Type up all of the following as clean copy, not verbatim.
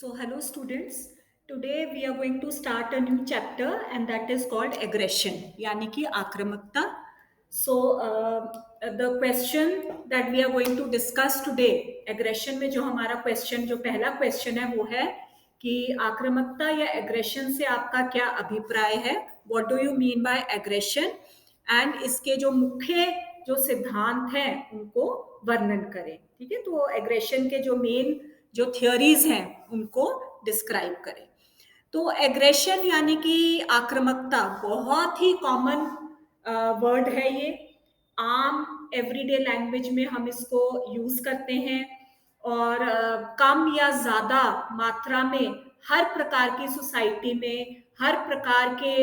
So, hello students. Today we are going to start a new chapter and that is called aggression, यानी कि आक्रामकता. So, the question that we are going to discuss today, aggression में जो हमारा question, जो पहला question है वो है कि आक्रामकता या aggression से आपका क्या अभिप्राय है? What do you mean by aggression? And इसके जो मुख्य जो सिद्धांत हैं उनको वर्णन करें. ठीक है, तो aggression के जो मेन जो थियोरीज हैं उनको डिस्क्राइब करें. तो एग्रेशन यानी कि आक्रामकता बहुत ही कॉमन वर्ड है. ये आम एवरीडे लैंग्वेज में हम इसको यूज करते हैं और कम या ज्यादा मात्रा में हर प्रकार की सोसाइटी में, हर प्रकार के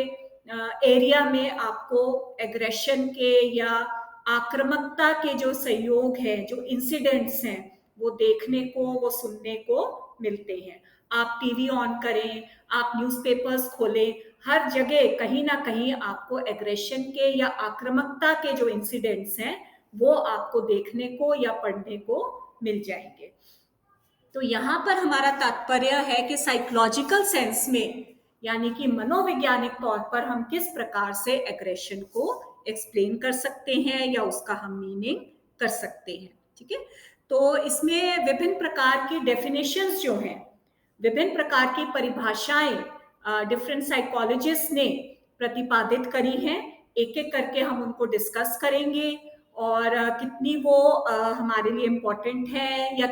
एरिया में आपको एग्रेशन के या आक्रामकता के जो संयोग है, जो इंसिडेंट्स हैं, वो देखने को, वो सुनने को मिलते हैं. आप टीवी ऑन करें, आप न्यूज़पेपर्स खोलें, हर जगह कहीं ना कहीं आपको एग्रेशन के या आक्रामकता के जो इंसिडेंट्स हैं वो आपको देखने को या पढ़ने को मिल जाएंगे. तो यहाँ पर हमारा तात्पर्य है कि साइकोलॉजिकल सेंस में, यानी कि मनोवैज्ञानिक तौर पर हम किस प्रकार से एग्रेशन को एक्सप्लेन कर सकते हैं या उसका हम मीनिंग कर सकते हैं. ठीक है, तो इसमें विभिन्न प्रकार की डेफिनेशंस जो हैं, विभिन्न प्रकार की परिभाषाएं डिफरेंट साइकोलॉजिस्ट ने प्रतिपादित करी हैं. एक एक करके हम उनको डिस्कस करेंगे और कितनी वो हमारे लिए इम्पोर्टेंट है या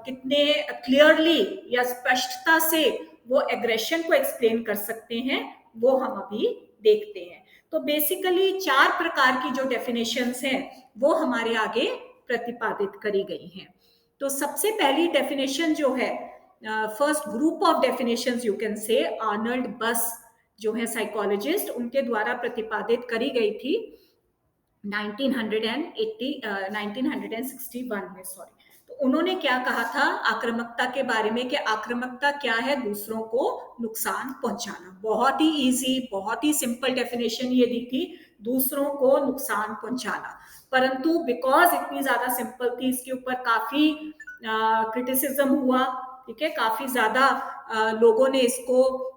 कितने क्लियरली या स्पष्टता से वो एग्रेशन को एक्सप्लेन कर सकते हैं, वो हम अभी देखते हैं. तो बेसिकली 4 प्रकार की जो डेफिनेशंस हैं वो हमारे आगे प्रतिपादित करी गई हैं. तो सबसे पहली डेफिनेशन जो है, first group of definitions you can say, Arnold बस जो है साइकोलॉजिस्ट, उनके द्वारा प्रतिपादित करी गई थी 1961 में. सॉरी. तो उन्होंने क्या कहा था आक्रामकता के बारे में कि आक्रामकता क्या है? दूसरों को नुकसान पहुंचाना. बहुत ही इजी, बहुत ही सिंपल डेफिनेशन ये दी थी, दूसरों को नुकसान पहुंचाना. परंतु बिकॉज इतनी ज्यादा सिंपल थी, इसके ऊपर काफी क्रिटिसिज्म हुआ. ठीक है, काफी ज्यादा लोगों ने इसको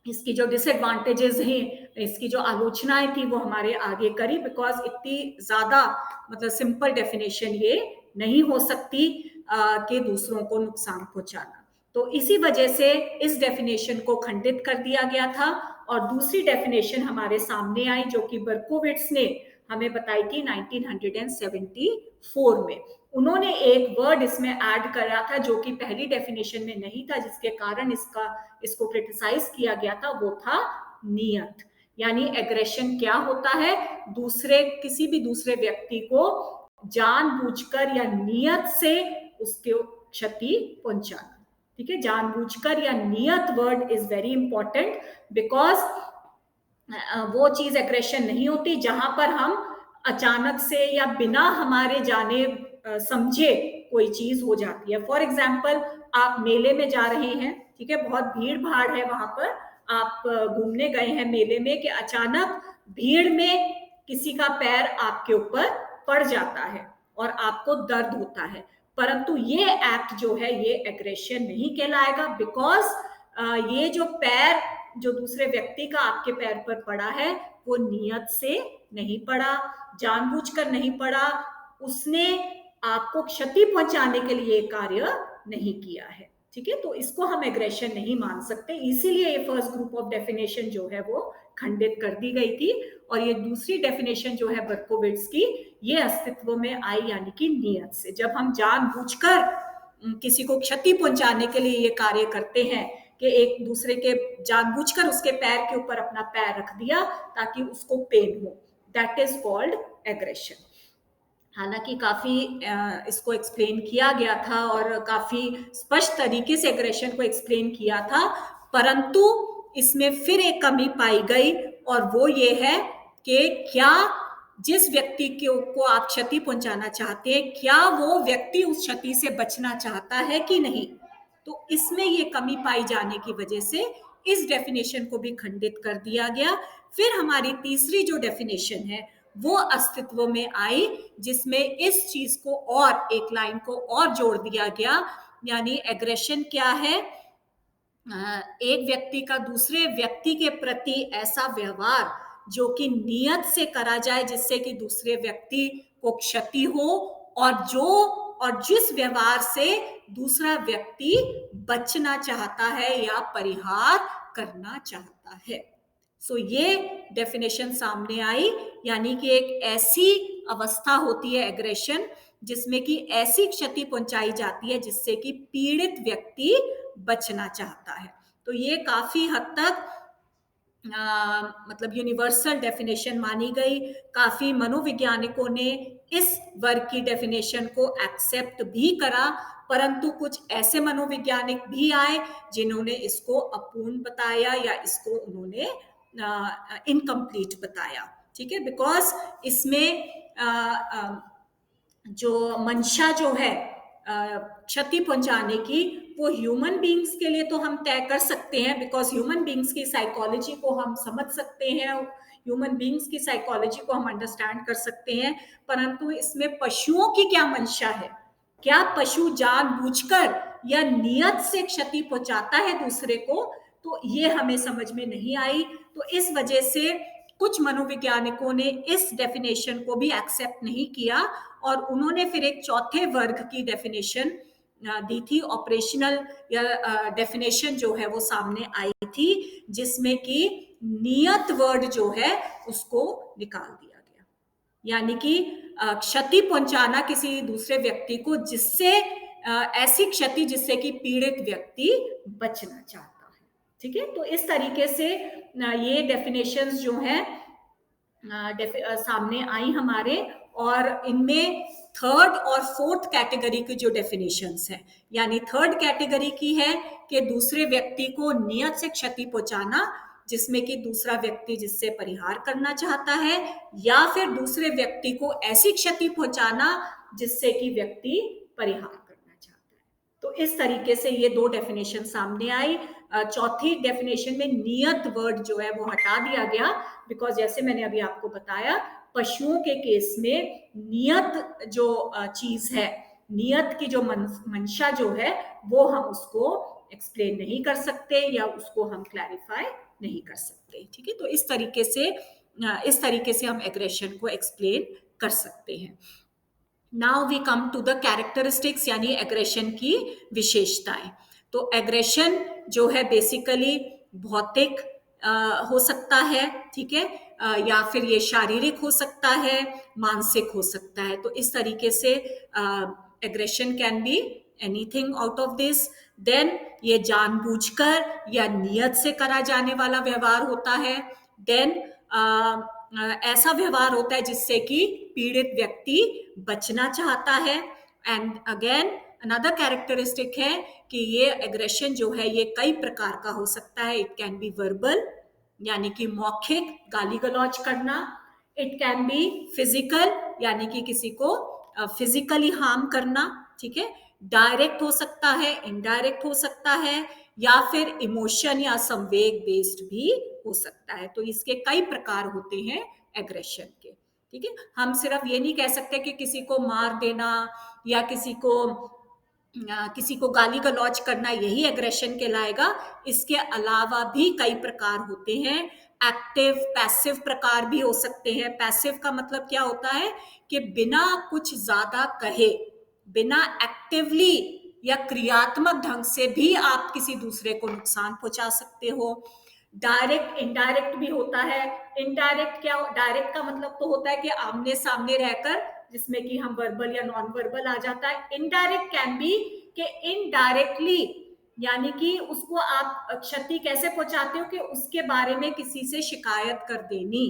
इसकी जो डिसएडवांटेजेस हैं, इसकी जो आलोचनाएं थी वो हमारे आगे करी, बिकॉज इतनी ज्यादा मतलब सिंपल डेफिनेशन ये नहीं हो सकती कि दूसरों को नुकसान पहुंचाना. तो इसी वजह से इस डेफिनेशन को खंडित कर दिया गया था और दूसरी डेफिनेशन हमारे सामने आई जो कि बर्कोविट्स ने हमें बताई थी 1974 में. उन्होंने एक वर्ड इसमें ऐड करा था जो कि पहली डेफिनेशन में नहीं था, जिसके कारण इसको क्रिटिसाइज किया गया था. वो था नियत. यानी एग्रेशन क्या होता है? किसी भी दूसरे व्यक्ति को जानबूझकर या नियत से उसको क्षति पहुंचाना. ठीक है, जानबूझकर या नियत word is very important, because वो चीज एग्रेशन नहीं होती जहां पर हम अचानक से या बिना हमारे जाने समझे कोई चीज हो जाती है. फॉर एग्जाम्पल, आप मेले में जा रहे हैं, ठीक है, बहुत भीड़ भाड़ है वहां पर, आप घूमने गए हैं मेले में, कि अचानक भीड़ में किसी का पैर आपके ऊपर पड़ जाता है और आपको दर्द होता है. परंतु ये एक्ट जो है ये एग्रेशन नहीं कहलाएगा, बिकॉज ये जो पैर जो दूसरे व्यक्ति का आपके पैर पर पड़ा है वो नियत से नहीं पड़ा, जानबूझकर नहीं पड़ा, उसने आपको क्षति पहुंचाने के लिए कार्य नहीं किया है. ठीक है, तो इसको हम एग्रेशन नहीं मान सकते, इसीलिए ये फर्स्ट ग्रुप ऑफ डेफिनेशन जो है वो खंडित कर दी गई थी. और ये दूसरी डेफिनेशन जो है बर्कोविट्स की, ये अस्तित्व में आई यानी कि नियत से. जब हम जानबूझकर किसी को क्षति पहुंचाने के लिए ये कार्य करते हैं कि एक दूसरे के जानबूझकर उसके पैर के ऊपर अपना पैर रख दिया ताकि उसको पेन हो, दैट इज कॉल्ड एग्रेशन. हालांकि काफी इसको एक्सप्लेन किया गया था और काफी स्पष्ट तरीके से एग्रेशन को एक्सप्लेन किया था, परंतु इसमें फिर एक कमी पाई गई और वो ये है कि क्या जिस व्यक्ति को आप क्षति पहुंचाना चाहते हैं, क्या वो व्यक्ति उस क्षति से बचना चाहता है कि नहीं. तो इसमें ये कमी पाई जाने की वजह से इस डेफिनेशन को भी खंडित कर दिया गया. फिर हमारी तीसरी जो डेफिनेशन है वो अस्तित्व में आई, जिसमें इस चीज को और एक लाइन को और जोड़ दिया गया यानी एग्रेशन क्या है? एक व्यक्ति का दूसरे व्यक्ति के प्रति ऐसा व्यवहार जो कि नियत से करा जाए जिससे कि दूसरे व्यक्ति को क्षति हो, और जिस व्यवहार से दूसरा व्यक्ति बचना चाहता है या परिहार करना चाहता है। सो ये डेफिनेशन सामने आई, यानी कि एक ऐसी अवस्था होती है एग्रेशन जिसमें कि ऐसी क्षति पहुंचाई जाती है जिससे कि पीड़ित व्यक्ति बचना चाहता है। तो ये काफी हद तक मतलब यूनिवर्सल डेफिनेशन मानी गई। काफी मनोवैज्ञानिकों ने इस वर्ग की डेफिनेशन को एक्सेप्ट भी करा, परंतु कुछ ऐसे मनोवैज्ञानिक भी आए जिन्होंने इसको अपूर्ण बताया या इसको उन्होंने इनकम्प्लीट बताया। ठीक है, बिकॉज इसमें जो मंशा जो है क्षति पहुंचाने की, वो ह्यूमन बींग्स के लिए तो हम तय कर सकते हैं, बिकॉज ह्यूमन बींग्स की साइकोलॉजी को हम समझ सकते हैं, ह्यूमन बींग्स की साइकोलॉजी को हम अंडरस्टैंड कर सकते हैं, परंतु इसमें पशुओं की क्या मंशा है? क्या पशु जानबूझकर या नियत से क्षति पहुंचाता है दूसरे को? तो ये हमें समझ में नहीं आई। तो इस वजह से कुछ मनोवैज्ञानिकों ने इस डेफिनेशन को भी एक्सेप्ट नहीं किया और उन्होंने फिर एक चौथे वर्ग की डेफिनेशन दी थी, ऑपरेशनल या डेफिनेशन जो है वो सामने आई थी, जिसमें कि नियत वर्ड जो है उसको निकाल दिया गया, यानी कि क्षति पहुंचाना किसी दूसरे व्यक्ति को जिससे ऐसी क्षति जिससे कि पीड़ित व्यक्ति बचना चाहता है। ठीक है, तो इस तरीके से ये डेफिनेशंस जो हैं सामने आई हमारे, और इनमें थर्ड और फोर्थ कैटेगरी की जो डेफिनेशंस हैं, यानी थर्ड कैटेगरी की है कि दूसरे व्यक्ति को नियत से क्षति पहुंचाना जिसमें कि दूसरा व्यक्ति जिससे परिहार करना चाहता है, या फिर दूसरे व्यक्ति को ऐसी क्षति पहुंचाना जिससे कि व्यक्ति परिहार करना चाहता है। तो इस तरीके से ये दो डेफिनेशन सामने आई। चौथी डेफिनेशन में नियत वर्ड जो है वो हटा दिया गया, बिकॉज जैसे मैंने अभी आपको बताया, पशुओं के केस में नियत जो चीज है, नियत की जो मंशा जो है, वो हम उसको एक्सप्लेन नहीं कर सकते या उसको हम क्लैरिफाई नहीं कर सकते। ठीक है, तो इस तरीके से हम एग्रेशन को एक्सप्लेन कर सकते हैं। Now we come to the characteristics, यानी एग्रेशन की विशेषताएं। तो एग्रेशन जो है बेसिकली भौतिक हो सकता है, ठीक है, या फिर ये शारीरिक हो सकता है, मानसिक हो सकता है। तो इस तरीके से aggression can be anything out of this. Then ये जानबूझकर या नियत से करा जाने वाला व्यवहार होता है। देन ऐसा व्यवहार होता है जिससे कि पीड़ित व्यक्ति बचना चाहता है। एंड अगेन अनदर कैरेक्टरिस्टिक है कि ये एग्रेशन जो है ये कई प्रकार का हो सकता है। इट कैन बी वर्बल, यानी कि मौखिक गाली गलौज करना। इट कैन बी फिजिकल, यानी कि किसी को फिजिकली हार्म करना। ठीक है, डायरेक्ट हो सकता है, इनडायरेक्ट हो सकता है, या फिर इमोशन या संवेग बेस्ड भी हो सकता है। तो इसके कई प्रकार होते हैं एग्रेशन के। ठीक है, हम सिर्फ ये नहीं कह सकते कि किसी को मार देना या किसी को गाली गलौज करना यही एग्रेशन कहलाएगा। इसके अलावा भी कई प्रकार होते हैं। एक्टिव, पैसिव प्रकार भी हो सकते हैं। पैसिव का मतलब क्या होता है कि बिना कुछ ज्यादा कहे, बिना एक्टिवली या क्रियात्मक ढंग से भी आप किसी दूसरे को नुकसान पहुंचा सकते हो। डायरेक्ट, इनडायरेक्ट भी होता है। इनडायरेक्ट क्या, डायरेक्ट का मतलब तो होता है कि आमने सामने रहकर, जिसमें कि हम वर्बल या नॉन वर्बल आ जाता है। इनडायरेक्ट कैन बी कि इनडायरेक्टली, यानी कि उसको आप क्षति कैसे पहुंचाते हो कि उसके बारे में किसी से शिकायत कर देनी।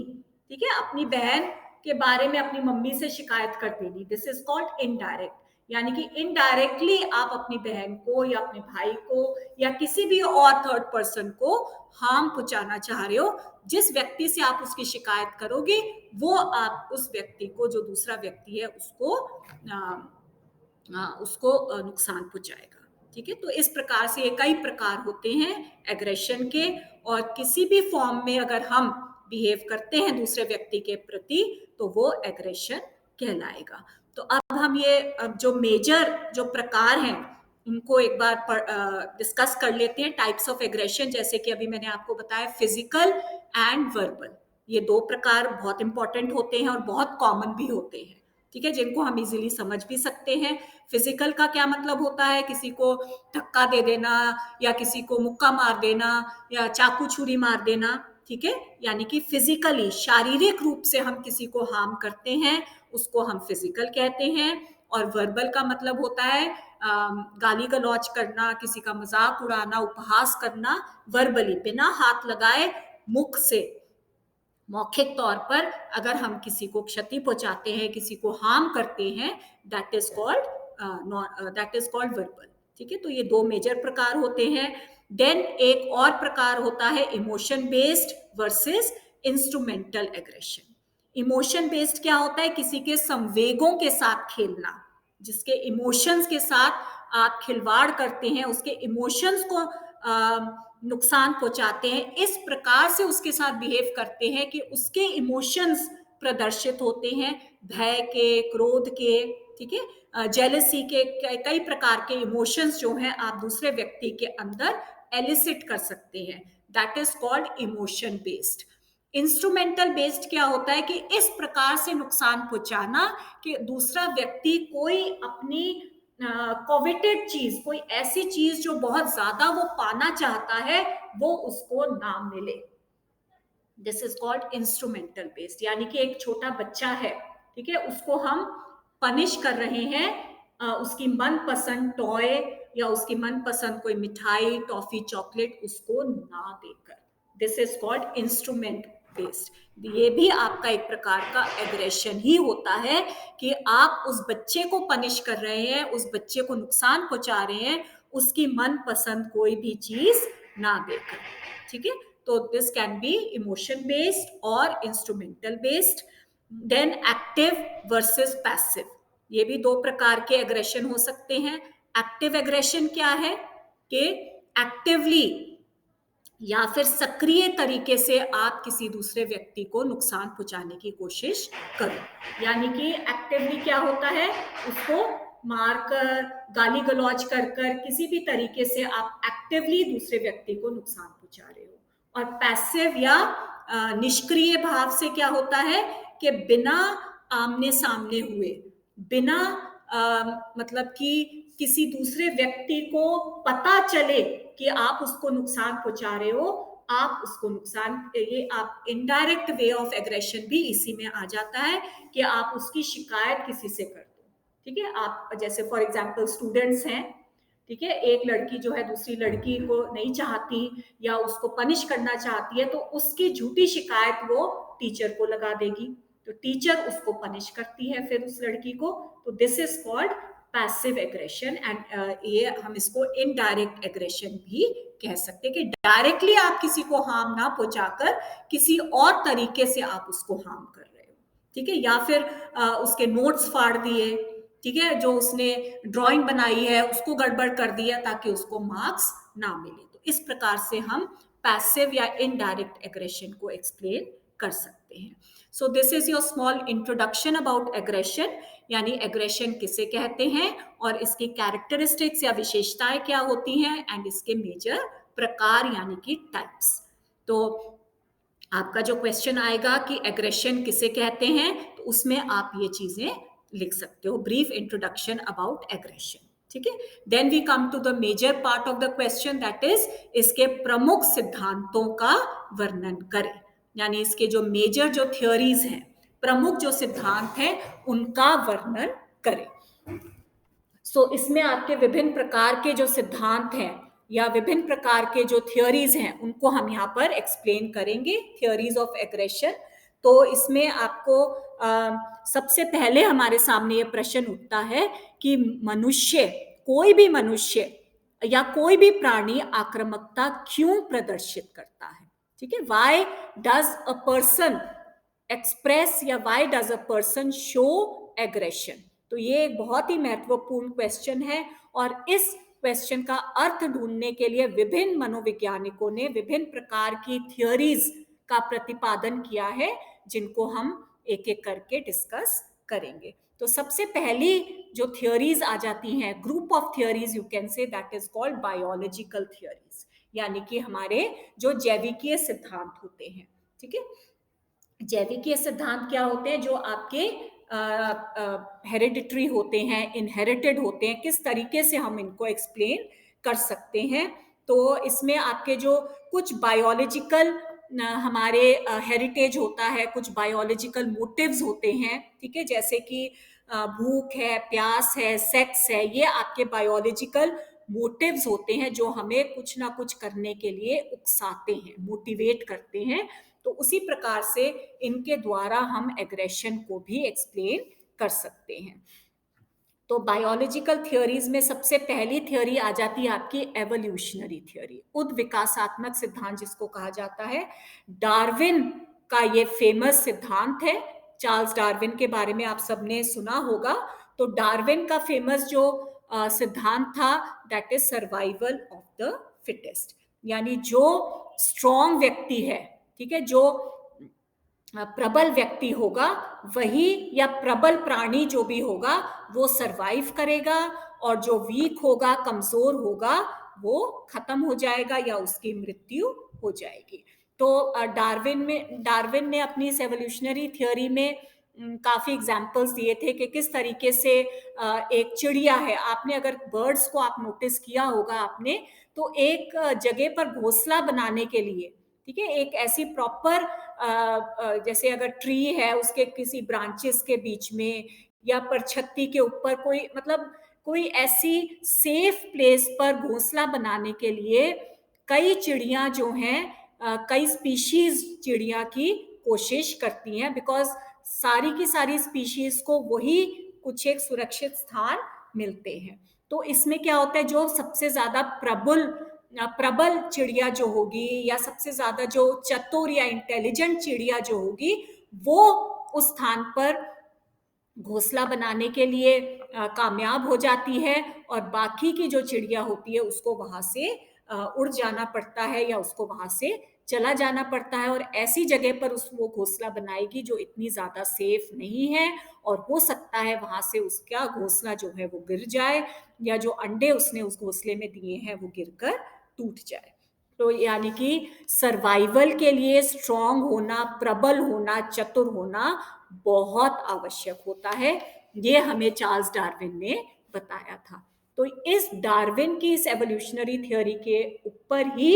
ठीक है, अपनी बहन के बारे में अपनी मम्मी से शिकायत कर देनी, दिस इज कॉल्ड इनडायरेक्ट। यानी कि इनडायरेक्टली आप अपनी बहन को या अपने भाई को या किसी भी और थर्ड पर्सन को हार्म पहुंचाना चाह रहे हो। जिस व्यक्ति से आप उसकी शिकायत करोगे वो आप उस व्यक्ति को, जो दूसरा व्यक्ति है, उसको नुकसान पहुंचाएगा। ठीक है, तो इस प्रकार से ये कई प्रकार होते हैं एग्रेशन के, और किसी भी फॉर्म में अगर हम बिहेव करते हैं दूसरे व्यक्ति के प्रति तो वो एग्रेशन कहलाएगा। तो अब हम ये जो मेजर जो प्रकार हैं इनको एक बार डिस्कस कर लेते हैं। टाइप्स ऑफ एग्रेशन, जैसे कि अभी मैंने आपको बताया, फिजिकल एंड वर्बल, ये दो प्रकार बहुत इंपॉर्टेंट होते हैं और बहुत कॉमन भी होते हैं, ठीक है, जिनको हम इजीली समझ भी सकते हैं। फिजिकल का क्या मतलब होता है? किसी को धक्का दे देना, या किसी को मुक्का मार देना, या चाकू छुरी मार देना, ठीक है, यानी कि फिजिकली, शारीरिक रूप से हम किसी को हार्म करते हैं, उसको हम फिजिकल कहते हैं। और वर्बल का मतलब होता है गाली गलौज करना, किसी का मजाक उड़ाना, उपहास करना, वर्बली, बिना हाथ लगाए, मुख से, मौखिक तौर पर अगर हम किसी को क्षति पहुंचाते हैं, किसी को हार्म करते हैं, दैट इज कॉल्ड वर्बल, ठीक है। तो ये दो मेजर प्रकार होते हैं। देन एक और प्रकार होता है emotion based versus instrumental aggression. Emotion based क्या होता है? किसी के संवेगों के साथ खेलना, जिसके इमोशंस के साथ आप खिलवाड़ करते हैं, उसके इमोशंस को नुकसान पहुंचाते हैं, इस प्रकार से उसके साथ बिहेव करते हैं कि उसके इमोशंस प्रदर्शित होते हैं, भय के, क्रोध के, ठीक है, जेलसी के, कई प्रकार के इमोशंस जो हैं आप दूसरे व्यक्ति के अंदर एलिसिट कर सकते हैं। That is called emotion based. Instrumental based क्या होता है? कि इस प्रकार से नुकसान पहुंचाना कि दूसरा व्यक्ति कोई अपनी कोवेटेड चीज, कोई ऐसी चीज जो बहुत ज्यादा वो पाना चाहता है, वो उसको ना मिले। This is called instrumental based. यानी कि एक छोटा बच्चा है, ठीक है, उसको हम पनिश कर रहे हैं उसकी मनपसंद टॉय या उसकी मनपसंद कोई मिठाई, टॉफी, चॉकलेट उसको ना देकर। This is called instrument based. ये भी आपका एक प्रकार का एग्रेशन ही होता है कि आप उस बच्चे को पनिश कर रहे हैं, उस बच्चे को नुकसान पहुंचा रहे हैं, उसकी मनपसंद कोई भी चीज ना देकर, ठीक है। तो this can be emotion based और instrumental based. Then active versus passive, ये भी दो प्रकार के एग्रेशन हो सकते हैं। एक्टिव एग्रेशन क्या है? कि एक्टिवली या फिर सक्रिय तरीके से आप किसी दूसरे व्यक्ति को नुकसान पहुंचाने की कोशिश करो। यानी कि एक्टिवली क्या होता है? उसको मारकर, गाली गलौज कर कर, किसी भी तरीके से आप एक्टिवली दूसरे व्यक्ति को नुकसान पहुंचा रहे हो। और पैसिव या निष्क्रिय भाव से क्या होता है? कि बिना आमने सामने हुए, बिना मतलब कि किसी दूसरे व्यक्ति को पता चले कि आप उसको नुकसान पहुंचा रहे हो, आप उसको नुकसान, ये आप इनडायरेक्ट वे ऑफ एग्रेशन भी इसी में आ जाता है कि आप उसकी शिकायत किसी से कर दो, ठीक है। आप जैसे फॉर एग्जांपल स्टूडेंट्स हैं, ठीक है, एक लड़की जो है दूसरी लड़की को नहीं चाहती या उसको पनिश करना चाहती है, तो उसकी झूठी शिकायत वो टीचर को लगा देगी, तो टीचर उसको पनिश करती है फिर उस लड़की को। तो this is called passive aggression. And ये हम इसको इनडायरेक्ट एग्रेशन भी कह सकते हैं कि डायरेक्टली आप किसी को हार्म ना पहुंचाकर किसी और तरीके से आप उसको हार्म कर रहे हो, ठीक है। या फिर उसके नोट्स फाड़ दिए, ठीक है, जो उसने ड्राइंग बनाई है उसको गड़बड़ कर दिया ताकि उसको मार्क्स ना मिले। तो इस प्रकार से हम पैसिव या इनडायरेक्ट एग्रेशन को एक्सप्लेन कर सकते हैं। So this is your small introduction about aggression, यानी एग्रेशन किसे कहते हैं और इसकी कैरेक्टरिस्टिक्स या विशेषताएं क्या होती हैं, एंड इसके मेजर प्रकार यानी कि टाइप्स। तो आपका जो क्वेश्चन आएगा कि एग्रेशन किसे कहते हैं, तो उसमें आप ये चीजें लिख सकते हो, ब्रीफ इंट्रोडक्शन अबाउट एग्रेशन, ठीक है। Then we come to the major part of the question, that is इसके प्रमुख सिद्धांतों का वर्णन करें, यानी इसके जो मेजर जो थ्योरीज हैं, प्रमुख जो सिद्धांत हैं, उनका वर्णन करें। सो इसमें आपके विभिन्न प्रकार के जो सिद्धांत हैं या विभिन्न प्रकार के जो थ्योरीज हैं, उनको हम यहाँ पर एक्सप्लेन करेंगे, थ्योरीज ऑफ एग्रेशन। तो इसमें आपको सबसे पहले हमारे सामने ये प्रश्न उठता है कि मनुष्य, कोई भी मनुष्य या कोई भी प्राणी आक्रामकता क्यों प्रदर्शित करता है, ठीक है। Why does a person express या why does a person show aggression? तो ये एक बहुत ही महत्वपूर्ण क्वेश्चन है और इस क्वेश्चन का अर्थ ढूंढने के लिए विभिन्न मनोवैज्ञानिकों ने विभिन्न प्रकार की थ्योरीज का प्रतिपादन किया है, जिनको हम एक एक करके डिस्कस करेंगे। तो सबसे पहली जो थियोरीज आ जाती हैं, group of theories you can say, that is called biological theories, यानी कि हमारे जो जैविकीय सिद्धांत होते हैं। ठीक है, जैविकीय सिद्धांत क्या होते हैं? जो आपके हेरिडिटरी होते हैं, इनहेरिटेड होते हैं, किस तरीके से हम इनको एक्सप्लेन कर सकते हैं। तो इसमें आपके जो कुछ बायोलॉजिकल हमारे हेरिटेज होता है, कुछ बायोलॉजिकल मोटिव्स होते हैं। ठीक है, जैसे कि भूख है, प्यास है, सेक्स है, ये आपके बायोलॉजिकल मोटिव्स होते हैं जो हमें कुछ ना कुछ करने के लिए उकसाते हैं, मोटिवेट करते हैं। तो उसी प्रकार से इनके द्वारा हम एग्रेशन को भी एक्सप्लेन कर सकते हैं। तो बायोलॉजिकल थ्योरीज में सबसे पहली थ्योरी आ जाती है आपकी एवोल्यूशनरी थ्योरी, उद्विकासात्मक सिद्धांत जिसको कहा जाता है। डार्विन का ये फेमस सिद्धांत है। चार्ल्स डार्विन के बारे में आप सबने सुना होगा। तो डार्विन का फेमस जो सिद्धांत था, that is survival of the fittest, यानी जो स्ट्रॉन्ग व्यक्ति है, ठीक है, जो प्रबल व्यक्ति होगा वही, या प्रबल प्राणी जो भी होगा वो सरवाइव करेगा, और जो वीक होगा, कमजोर होगा, वो खत्म हो जाएगा या उसकी मृत्यु हो जाएगी। तो डार्विन ने अपनी इस एवोल्यूशनरी थ्योरी में काफी एग्जाम्पल्स दिए थे कि किस तरीके से एक चिड़िया है, आपने अगर बर्ड्स को आप नोटिस किया होगा आपने, तो एक जगह पर घोंसला बनाने के लिए, ठीक है, एक ऐसी प्रॉपर, जैसे अगर ट्री है उसके किसी ब्रांचेस के बीच में या परछत्ती के ऊपर कोई, मतलब कोई ऐसी सेफ प्लेस पर घोंसला बनाने के लिए कई चिड़िया जो हैं, कई स्पीशीज चिड़िया की कोशिश करती हैं, बिकॉज सारी की सारी स्पीशीज को वही कुछ एक सुरक्षित स्थान मिलते हैं। तो इसमें क्या होता है, जो सबसे ज्यादा प्रबल चिड़िया जो होगी, या सबसे ज्यादा जो चतुर या इंटेलिजेंट चिड़िया जो होगी, वो उस स्थान पर घोंसला बनाने के लिए कामयाब हो जाती है, और बाकी की जो चिड़िया होती है उसको वहां से उड़ जाना पड़ता है, या उसको वहां से चला जाना पड़ता है, और ऐसी जगह पर वो घोंसला बनाएगी जो इतनी ज्यादा सेफ नहीं है, और हो सकता है वहां से उसका घोंसला जो है वो गिर जाए, या जो अंडे उसने उस घोंसले में दिए हैं वो गिरकर टूट जाए। तो यानी कि सर्वाइवल के लिए स्ट्रांग होना, प्रबल होना, चतुर होना बहुत आवश्यक होता है। ये हमें चार्ल्स डार्विन ने बताया था। तो इस डार्विन की इस एवोल्यूशनरी थ्योरी के ऊपर ही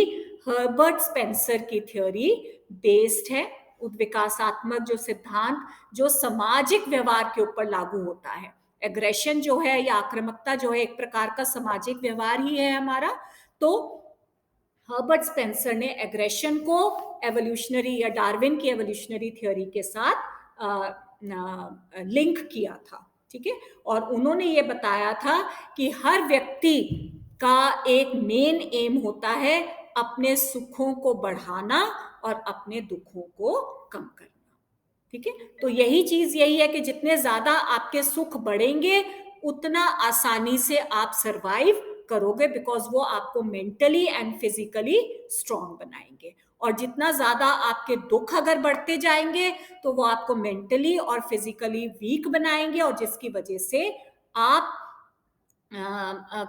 हर्बर्ट स्पेंसर की थ्योरी बेस्ड है। उद्विकासात्मक जो सिद्धांत जो सामाजिक व्यवहार के ऊपर लागू होता है। एग्रेशन जो है या आक्रामकता जो है एक प्रकार का सामाजिक व्यवहार ही है हमारा। तो हर्बर्ट स्पेंसर ने एग्रेशन को एवोल्यूशनरी या डार्विन की एवोल्यूशनरी थ्योरी के साथ लिंक किया था। ठीक है, और उन्होंने ये बताया था कि हर व्यक्ति का एक मेन एम होता है अपने सुखों को बढ़ाना और अपने दुखों को कम करना। ठीक है, तो यही चीज यही है कि जितने ज्यादा आपके सुख बढ़ेंगे उतना आसानी से आप सरवाइव करोगे, बिकॉज वो आपको मेंटली एंड फिजिकली स्ट्रांग बनाएंगे। और जितना ज्यादा आपके दुख अगर बढ़ते जाएंगे तो वो आपको मेंटली और फिजिकली वीक बनाएंगे, और जिसकी वजह से आप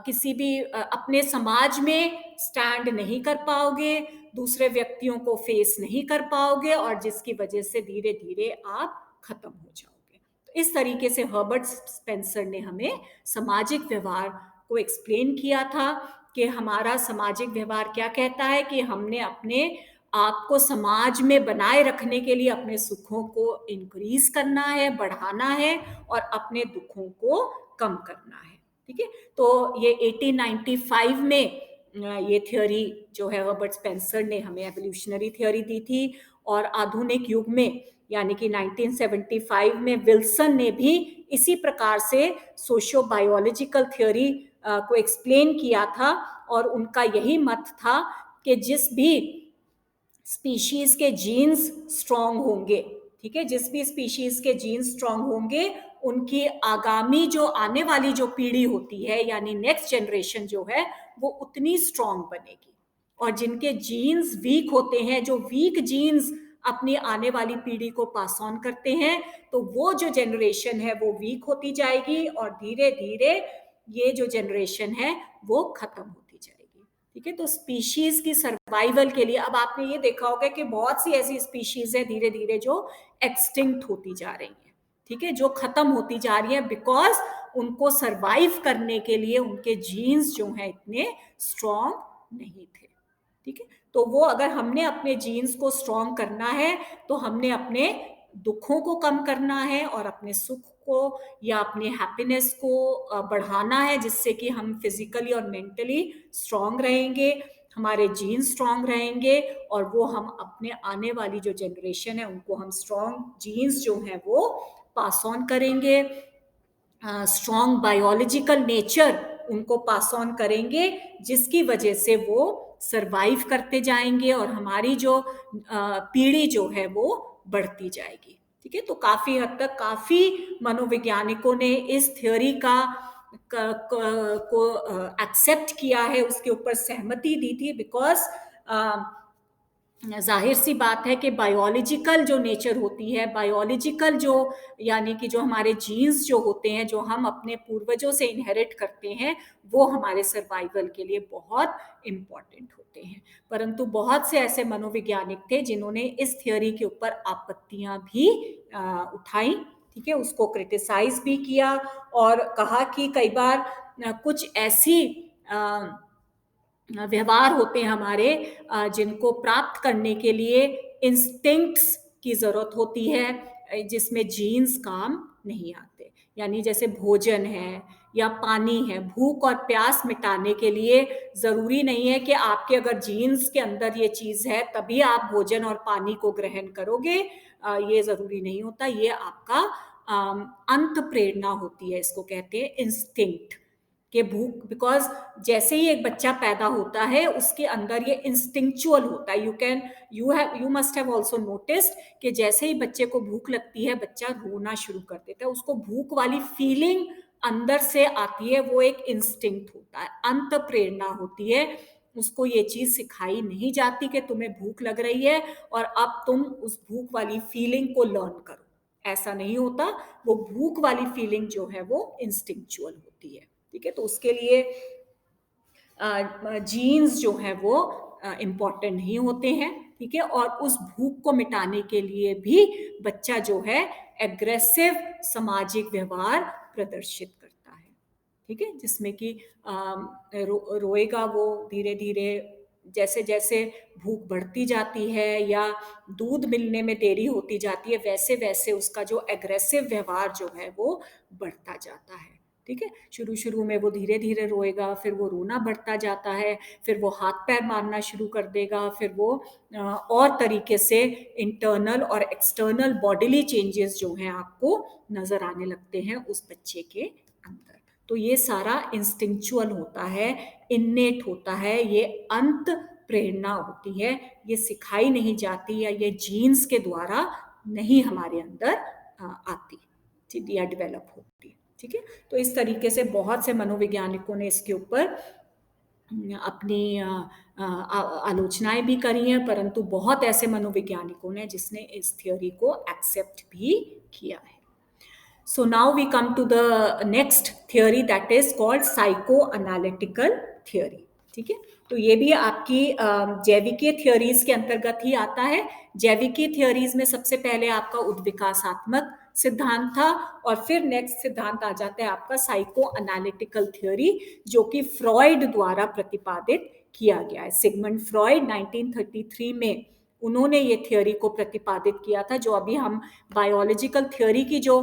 किसी भी अपने समाज में स्टैंड नहीं कर पाओगे, दूसरे व्यक्तियों को फेस नहीं कर पाओगे, और जिसकी वजह से धीरे धीरे आप खत्म हो जाओगे। तो इस तरीके से हर्बर्ट स्पेंसर ने हमें सामाजिक व्यवहार को एक्सप्लेन किया था कि हमारा सामाजिक व्यवहार क्या कहता है कि हमने अपने आप को समाज में बनाए रखने के लिए अपने सुखों को इंक्रीज करना है, बढ़ाना है, और अपने दुखों को कम करना है। ठीक है, तो ये 1895 में ये थ्योरी जो है हर्बर्ट स्पेंसर ने हमें एवोल्यूशनरी थ्योरी दी थी। और आधुनिक युग में यानी कि 1975 में विल्सन ने भी इसी प्रकार से सोशियो बायोलॉजिकल थ्योरी को एक्सप्लेन किया था, और उनका यही मत था कि जिस भी स्पीशीज के जीन्स स्ट्रांग होंगे, ठीक है, जिस भी स्पीशीज के जीन्स स्ट्रांग होंगे उनकी आगामी जो आने वाली जो पीढ़ी होती है यानी नेक्स्ट जनरेशन जो है वो उतनी स्ट्रांग बनेगी। और जिनके जीन्स वीक होते हैं, जो वीक जीन्स अपनी आने वाली पीढ़ी को पास ऑन करते हैं, तो वो जो जनरेशन है वो वीक होती जाएगी और धीरे धीरे ये जो जनरेशन है वो खत्म होती जाएगी। ठीक है, तो स्पीशीज की सर्वाइवल के लिए अब आपने ये देखा होगा कि बहुत सी ऐसी स्पीशीज है धीरे धीरे जो एक्सटिंक्ट होती जा रही हैं। ठीक है, जो खत्म होती जा रही है बिकॉज उनको सरवाइव करने के लिए उनके जीन्स जो हैं इतने स्ट्रॉन्ग नहीं थे। ठीक है, तो वो अगर हमने अपने जीन्स को स्ट्रॉन्ग करना है तो हमने अपने दुखों को कम करना है और अपने सुख को या अपने हैप्पीनेस को बढ़ाना है, जिससे कि हम फिजिकली और मेंटली स्ट्रॉन्ग रहेंगे, हमारे जीन्स स्ट्रॉन्ग रहेंगे और वो हम अपने आने वाली जो जनरेशन है उनको हम स्ट्रॉन्ग जीन्स जो हैं वो पास ऑन करेंगे, स्ट्रॉन्ग बायोलॉजिकल नेचर उनको पास ऑन करेंगे, जिसकी वजह से वो सरवाइव करते जाएंगे और हमारी जो पीढ़ी जो है वो बढ़ती जाएगी। ठीक है, तो काफी हद तक काफी मनोवैज्ञानिकों ने इस थ्योरी को एक्सेप्ट किया है, उसके ऊपर सहमति दी थी, बिकॉज जाहिर सी बात है कि बायोलॉजिकल जो नेचर होती है, बायोलॉजिकल जो यानी कि जो हमारे जीन्स जो होते हैं, जो हम अपने पूर्वजों से इनहेरिट करते हैं, वो हमारे सर्वाइवल के लिए बहुत इम्पॉर्टेंट होते हैं। परंतु बहुत से ऐसे मनोवैज्ञानिक थे जिन्होंने इस थियोरी के ऊपर आपत्तियां भी उठाई। ठीक है, उसको क्रिटिसाइज भी किया और कहा कि कई बार कुछ ऐसी व्यवहार होते हैं हमारे जिनको प्राप्त करने के लिए इंस्टिंक्ट्स की जरूरत होती है, जिसमें जीन्स काम नहीं आते। यानी जैसे भोजन है या पानी है, भूख और प्यास मिटाने के लिए जरूरी नहीं है कि आपके अगर जीन्स के अंदर ये चीज है तभी आप भोजन और पानी को ग्रहण करोगे, ये जरूरी नहीं होता। ये आपका अंत प्रेरणा होती है, इसको कहते हैं इंस्टिंक्ट के भूख। बिकॉज जैसे ही एक बच्चा पैदा होता है उसके अंदर ये इंस्टिंक्चुअल होता है। You must have also noticed कि जैसे ही बच्चे को भूख लगती है बच्चा रोना शुरू कर देता है, उसको भूख वाली फीलिंग अंदर से आती है, वो एक इंस्टिंक्ट होता है, अंत प्रेरणा होती है। उसको ये चीज सिखाई नहीं जाती कि तुम्हें भूख लग रही है और अब तुम उस भूख वाली फीलिंग को लर्न करो, ऐसा नहीं होता। वो भूख वाली फीलिंग जो है वो इंस्टिंक्चुअल होती है। ठीक है, तो उसके लिए जीन्स जो है वो इम्पॉर्टेंट नहीं होते हैं। ठीक है, और उस भूख को मिटाने के लिए भी बच्चा जो है एग्रेसिव सामाजिक व्यवहार प्रदर्शित करता है। ठीक है, जिसमें कि रोएगा वो धीरे धीरे, जैसे जैसे भूख बढ़ती जाती है या दूध मिलने में देरी होती जाती है, वैसे वैसे उसका जो एग्रेसिव व्यवहार जो है वो बढ़ता जाता है। ठीक है, शुरू शुरू में वो धीरे धीरे रोएगा, फिर वो रोना बढ़ता जाता है, फिर वो हाथ पैर मारना शुरू कर देगा, फिर वो और तरीके से इंटरनल और एक्सटर्नल बॉडीली चेंजेस जो हैं आपको नजर आने लगते हैं उस बच्चे के अंदर। तो ये सारा इंस्टिंक्चुअल होता है, इन्नेट होता है, ये अंत प्रेरणा होती है, ये सिखाई नहीं जाती या ये जीन्स के द्वारा नहीं हमारे अंदर आती या डेवलप होती। ठीक है, तो इस तरीके से बहुत से मनोवैज्ञानिकों ने इसके ऊपर अपनी आलोचनाएं भी करी हैं, परंतु बहुत ऐसे मनोवैज्ञानिकों ने जिसने इस थियोरी को एक्सेप्ट भी किया है। So now we come to the next theory that is called psychoanalytical theory. ठीक है, तो ये भी आपकी जैविकीय थियोरीज के अंतर्गत ही आता है। जैविकीय थियोरीज में सबसे पहले आपका उद्विकासात्मक सिद्धांत था और फिर नेक्स्ट सिद्धांत आ जाता है आपका साइको एनालिटिकल थ्योरी, जो कि फ्रॉइड द्वारा प्रतिपादित किया गया है। सिगमंड फ्रॉइड 1933 में उन्होंने ये थ्योरी को प्रतिपादित किया था। जो अभी हम बायोलॉजिकल थ्योरी की जो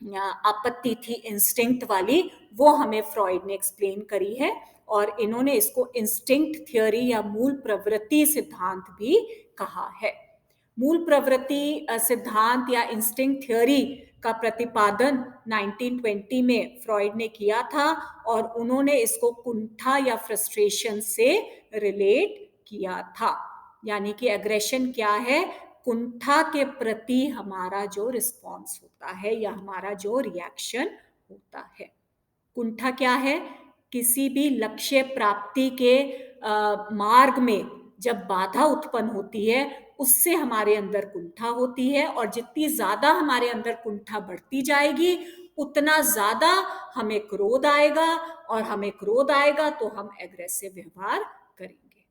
आपत्ति थी इंस्टिंक्ट वाली, वो हमें फ्रॉइड ने एक्सप्लेन करी है और इन्होंने इसको इंस्टिंक्ट थ्योरी या मूल प्रवृत्ति सिद्धांत भी कहा है। मूल प्रवृत्ति सिद्धांत या इंस्टिंक्ट थ्योरी का प्रतिपादन 1920 में फ्रॉइड ने किया था और उन्होंने इसको कुंठा या फ्रस्ट्रेशन से रिलेट किया था। यानी कि एग्रेशन क्या है, कुंठा के प्रति हमारा जो रिस्पॉन्स होता है या हमारा जो रिएक्शन होता है। कुंठा क्या है, किसी भी लक्ष्य प्राप्ति के मार्ग में जब बाधा उत्पन्न होती है उससे हमारे अंदर कुंठा होती है, और जितनी ज्यादा हमारे अंदर कुंठा बढ़ती जाएगी उतना ज्यादा हमें क्रोध आएगा, और हमें क्रोध आएगा तो हम एग्रेसिव व्यवहार करेंगे।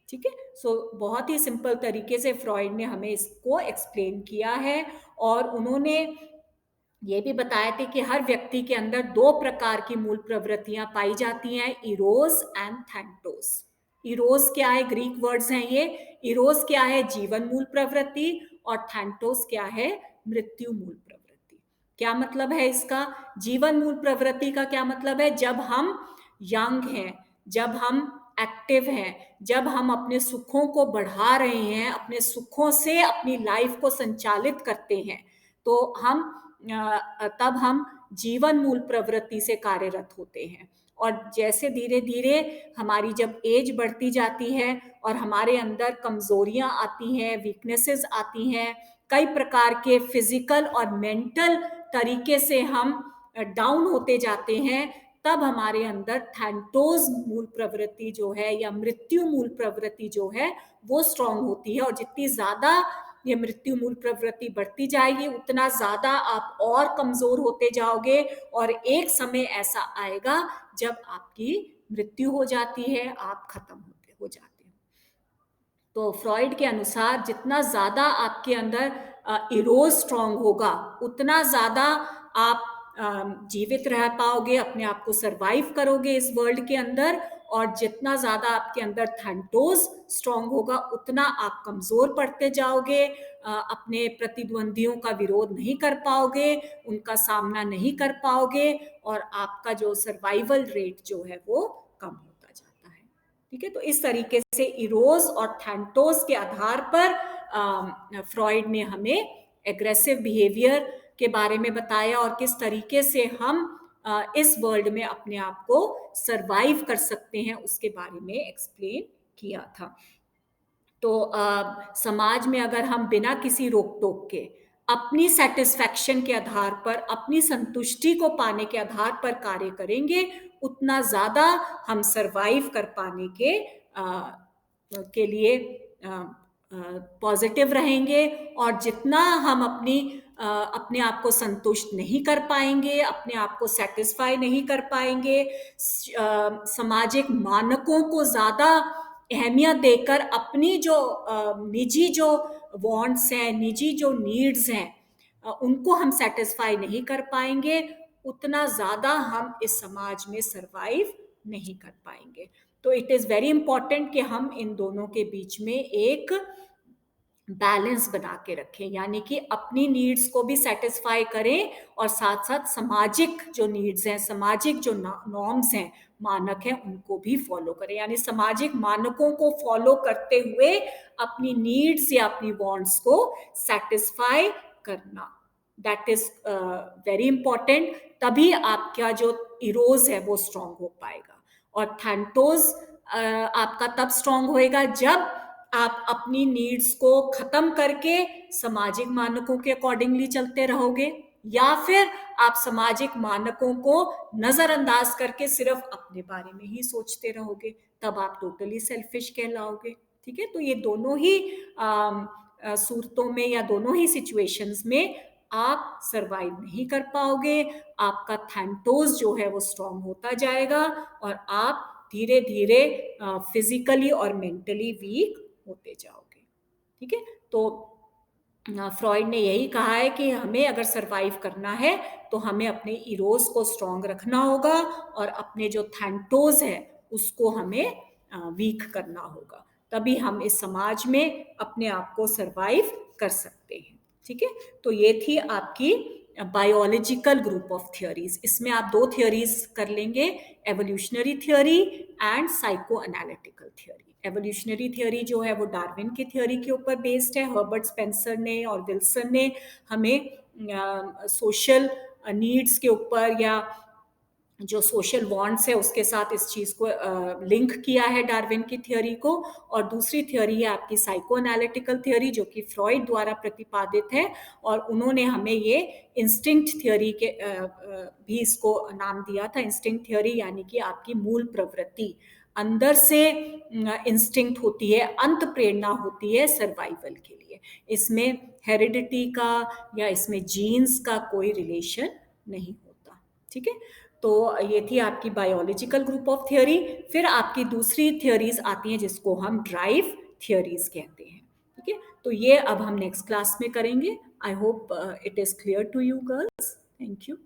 ठीक है, सो बहुत ही सिंपल तरीके से फ्रॉइड ने हमें इसको एक्सप्लेन किया है, और उन्होंने ये भी बताए थे कि हर व्यक्ति के अंदर दो प्रकार की मूल प्रवृत्तियां पाई जाती हैं, इरोस एंड थैंटोस। इरोस क्या है, ग्रीक वर्ड्स हैं ये। इरोस क्या है, जीवन मूल प्रवृत्ति, और थैंटोस क्या है, मृत्यु मूल प्रवृत्ति। क्या मतलब है इसका? जीवन मूल प्रवृत्ति का क्या मतलब है, जब हम यंग हैं, जब हम एक्टिव हैं, जब हम अपने सुखों को बढ़ा रहे हैं, अपने सुखों से अपनी लाइफ को संचालित करते हैं, तो हम तब हम जीवन मूल प्रवृत्ति से कार्यरत होते हैं। और जैसे धीरे धीरे हमारी जब एज बढ़ती जाती है और हमारे अंदर कमजोरियां आती हैं, वीकनेसेस आती हैं, कई प्रकार के फिजिकल और मेंटल तरीके से हम डाउन होते जाते हैं, तब हमारे अंदर थैंटोस मूल प्रवृत्ति जो है या मृत्यु मूल प्रवृत्ति जो है वो स्ट्रांग होती है। और जितनी ज्यादा ये मृत्यु मूल प्रवृत्ति बढ़ती जाएगी उतना ज्यादा आप और कमजोर होते जाओगे, और एक समय ऐसा आएगा जब आपकी मृत्यु हो जाती है, आप खत्म हो जाते हो। तो फ्रॉइड के अनुसार जितना ज्यादा आपके अंदर इरोज स्ट्रांग होगा उतना ज्यादा आप जीवित रह पाओगे, अपने आप को सरवाइव करोगे इस वर्ल्ड के अंदर, और जितना ज्यादा आपके अंदर थैंटोज स्ट्रांग होगा उतना आप कमजोर पड़ते जाओगे, अपने प्रतिद्वंदियों का विरोध नहीं कर पाओगे, उनका सामना नहीं कर पाओगे, और आपका जो सर्वाइवल रेट जो है वो कम होता जाता है। ठीक है, तो इस तरीके से इरोज और थैंटोस के आधार पर फ्रॉइड ने हमें एग्रेसिव बिहेवियर के बारे में बताया, और किस तरीके से हम इस वर्ल्ड में अपने आप को सरवाइव कर सकते हैं उसके बारे में एक्सप्लेन किया था। तो समाज में अगर हम बिना किसी रोक टोक के अपनी सेटिस्फैक्शन के आधार पर, अपनी संतुष्टि को पाने के आधार पर कार्य करेंगे, उतना ज्यादा हम सरवाइव कर पाने के लिए पॉजिटिव रहेंगे। और जितना हम अपने आप को संतुष्ट नहीं कर पाएंगे, अपने आप को सेटिस्फाई नहीं कर पाएंगे, सामाजिक मानकों को ज्यादा अहमियत देकर अपनी जो निजी जो वांट्स हैं, निजी जो नीड्स हैं, उनको हम सेटिस्फाई नहीं कर पाएंगे, उतना ज्यादा हम इस समाज में सरवाइव नहीं कर पाएंगे। तो इट इज वेरी इंपॉर्टेंट कि हम इन दोनों के बीच में एक बैलेंस बना के रखें, यानी कि अपनी नीड्स को भी सेटिस्फाई करें और साथ साथ सामाजिक जो नीड्स हैं, सामाजिक जो नॉर्म्स हैं, मानक हैं, उनको भी फॉलो करें। यानी सामाजिक मानकों को फॉलो करते हुए अपनी नीड्स या अपनी वांट्स को सेटिस्फाई करना, दैट इज वेरी इंपॉर्टेंट। तभी आपका जो इरोज है वो स्ट्रांग हो पाएगा, और थैंटोस आपका तब स्ट्रांग होएगा जब आप अपनी नीड्स को खत्म करके सामाजिक मानकों के अकॉर्डिंगली चलते रहोगे, या फिर आप सामाजिक मानकों को नजरअंदाज करके सिर्फ अपने बारे में ही सोचते रहोगे, तब आप टोटली सेल्फिश कहलाओगे। ठीक है, तो ये दोनों ही सूरतों में या दोनों ही सिचुएशंस में आप सरवाइव नहीं कर पाओगे। आपका थैंटोस जो है वो स्ट्रांग होता जाएगा, और आप धीरे धीरे फिजिकली और मेंटली वीक होते जाओगे। ठीक है, तो फ्रॉइड ने यही कहा है कि हमें अगर सरवाइव करना है तो हमें अपने इरोज को स्ट्रांग रखना होगा, और अपने जो थैंटोस है उसको हमें वीक करना होगा, तभी हम इस समाज में अपने आप को सरवाइव कर सकते हैं। ठीक है, तो ये थी आपकी बायोलॉजिकल ग्रुप ऑफ थियोरीज। इसमें आप दो थियोरीज कर लेंगे, evolutionary theory and psycho analytical theory. Evolutionary theory जो है वो डार्विन की थियोरी के ऊपर बेस्ड है। हर्बर्ट स्पेंसर ने और विल्सन ने हमें सोशल नीड्स के ऊपर या जो सोशल वांट्स है उसके साथ इस चीज को लिंक किया है डार्विन की थियोरी को। और दूसरी थियोरी है आपकी साइको एनालिटिकल थियोरी, जो कि फ्रॉइड द्वारा प्रतिपादित है, और उन्होंने हमें ये इंस्टिंक्ट थियोरी के भी इसको नाम दिया था। इंस्टिंक्ट थियोरी यानी कि आपकी मूल प्रवृत्ति, अंदर से इंस्टिंक्ट होती है, अंत प्रेरणा होती है सर्वाइवल के लिए। इसमें हेरिडिटी का या इसमें जीन्स का कोई रिलेशन नहीं होता। ठीक है, तो ये थी आपकी बायोलॉजिकल ग्रुप ऑफ थियोरी। फिर आपकी दूसरी थियोरीज आती हैं जिसको हम ड्राइव थियोरीज कहते हैं। ठीक है, तो ये अब हम नेक्स्ट क्लास में करेंगे। I hope it is clear to you girls. Thank you.